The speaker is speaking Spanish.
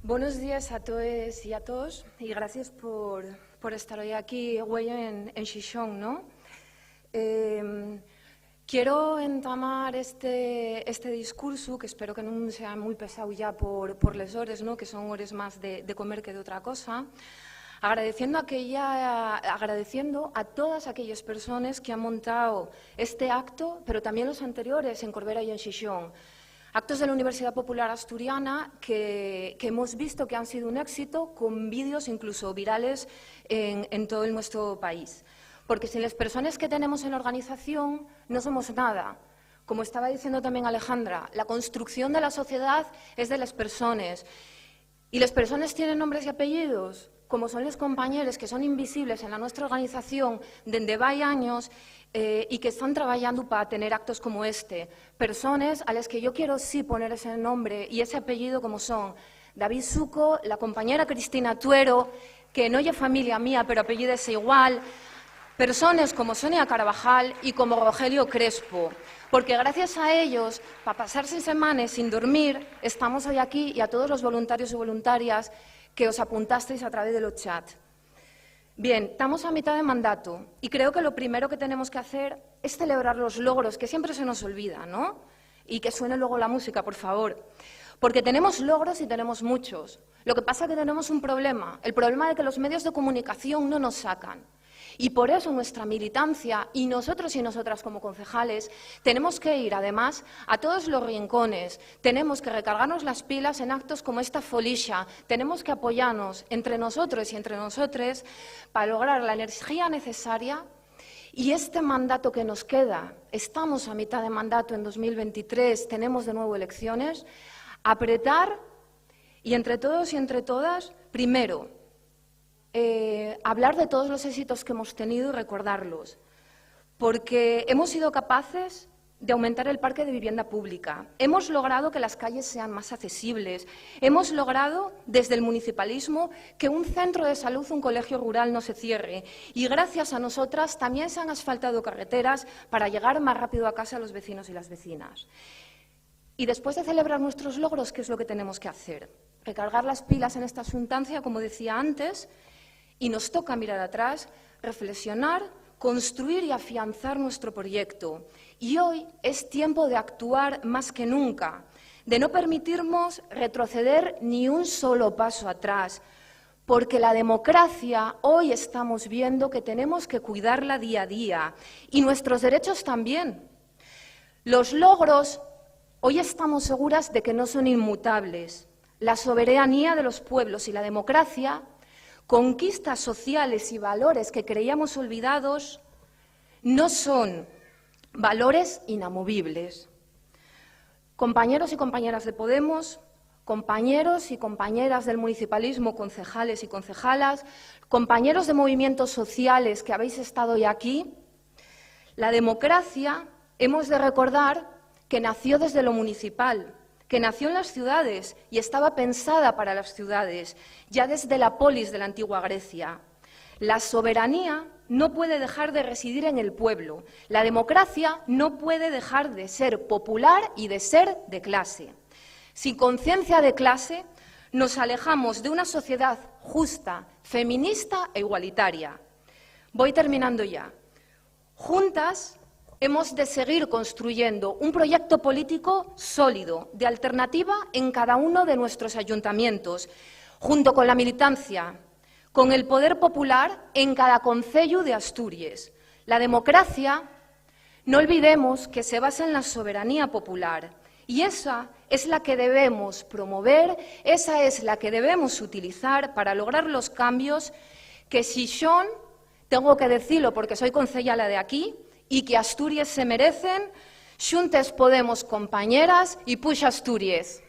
Buenos días a todos y a todos y gracias por estar hoy aquí en Xixón, ¿no? Quiero entamar este discurso, que espero que no sea muy pesado ya por les hores, ¿no? Que son hores más de comer que de otra cosa, agradeciendo a todas aquellas personas que han montado este acto, pero también los anteriores en Corbera y en Xixón. Actos de la Universidad Popular Asturiana que hemos visto que han sido un éxito, con vídeos incluso virales en todo nuestro país. Porque sin las personas que tenemos en la organización no somos nada. Como estaba diciendo también Alejandra, la construcción de la sociedad es de las personas. Y las personas tienen nombres y apellidos, como son los compañeros que son invisibles en la nuestra organización desde hay años y que están trabajando para tener actos como este. Personas a las que yo quiero sí poner ese nombre y ese apellido, como son David Suco, la compañera Cristina Tuero, que no es familia mía, pero apellido es igual, personas como Sonia Carvajal y como Rogelio Crespo, porque gracias a ellos, para pasarse semanas sin dormir, estamos hoy aquí, y a todos los voluntarios y voluntarias que os apuntasteis a través de los chats. Bien, estamos a mitad de mandato y creo que lo primero que tenemos que hacer es celebrar los logros, que siempre se nos olvida, ¿no? Y que suene luego la música, por favor. Porque tenemos logros y tenemos muchos. Lo que pasa es que tenemos un problema, el problema de que los medios de comunicación no nos sacan. Y por eso nuestra militancia, y nosotros y nosotras como concejales, tenemos que ir, además, a todos los rincones, tenemos que recargarnos las pilas en actos como esta folixa, tenemos que apoyarnos entre nosotros y entre nosotres para lograr la energía necesaria. Y este mandato que nos queda, estamos a mitad de mandato en 2023, tenemos de nuevo elecciones, apretar y entre todos y entre todas, primero, hablar de todos los éxitos que hemos tenido y recordarlos, porque hemos sido capaces de aumentar el parque de vivienda pública, hemos logrado que las calles sean más accesibles, hemos logrado desde el municipalismo que un centro de salud, un colegio rural no se cierre y gracias a nosotras también se han asfaltado carreteras para llegar más rápido a casa a los vecinos y las vecinas. Y después de celebrar nuestros logros, ¿qué es lo que tenemos que hacer? Recargar las pilas en esta sustancia, como decía antes, y nos toca mirar atrás, reflexionar, construir y afianzar nuestro proyecto. Y hoy es tiempo de actuar más que nunca, de no permitirnos retroceder ni un solo paso atrás, porque la democracia hoy estamos viendo que tenemos que cuidarla día a día y nuestros derechos también. Los logros hoy estamos seguras de que no son inmutables. La soberanía de los pueblos y la democracia, conquistas sociales y valores que creíamos olvidados, no son valores inamovibles. Compañeros y compañeras de Podemos, compañeros y compañeras del municipalismo, concejales y concejalas, compañeros de movimientos sociales que habéis estado hoy aquí, la democracia hemos de recordar que nació desde lo municipal, que nació en las ciudades y estaba pensada para las ciudades, ya desde la polis de la antigua Grecia. La soberanía no puede dejar de residir en el pueblo. La democracia no puede dejar de ser popular y de ser de clase. Sin conciencia de clase, nos alejamos de una sociedad justa, feminista e igualitaria. Voy terminando ya. Juntas hemos de seguir construyendo un proyecto político sólido, de alternativa en cada uno de nuestros ayuntamientos, junto con la militancia, con el poder popular en cada concello de Asturias. La democracia, no olvidemos que se basa en la soberanía popular y esa es la que debemos promover, esa es la que debemos utilizar para lograr los cambios que Xixón, tengo que decirlo porque soy concejala de aquí, y que Asturias se merecen. Xuntes Podemos, compañeras, y puxa Asturias.